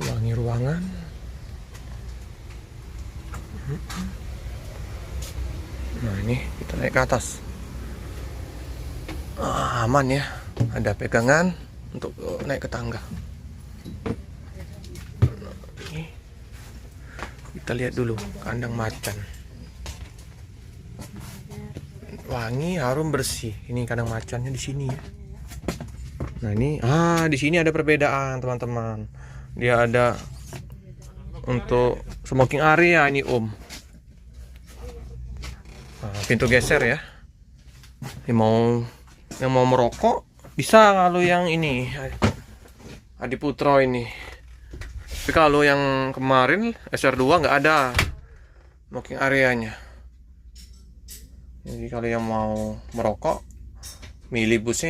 Wangi ruangan. Nah ini kita naik ke atas. Aman ya, ada pegangan untuk naik ke tangga. Ini kita lihat dulu kandang macan. Wangi, harum, bersih. Ini kandang macannya di sini ya. Nah ini, di sini ada perbedaan teman-teman. Dia ada untuk smoking area ini pintu geser ya. Yang mau merokok bisa kalau yang ini Adi Putro ini. Tapi kalau yang kemarin SR2 nggak ada smoking areanya. Jadi kalau yang mau merokok milih busnya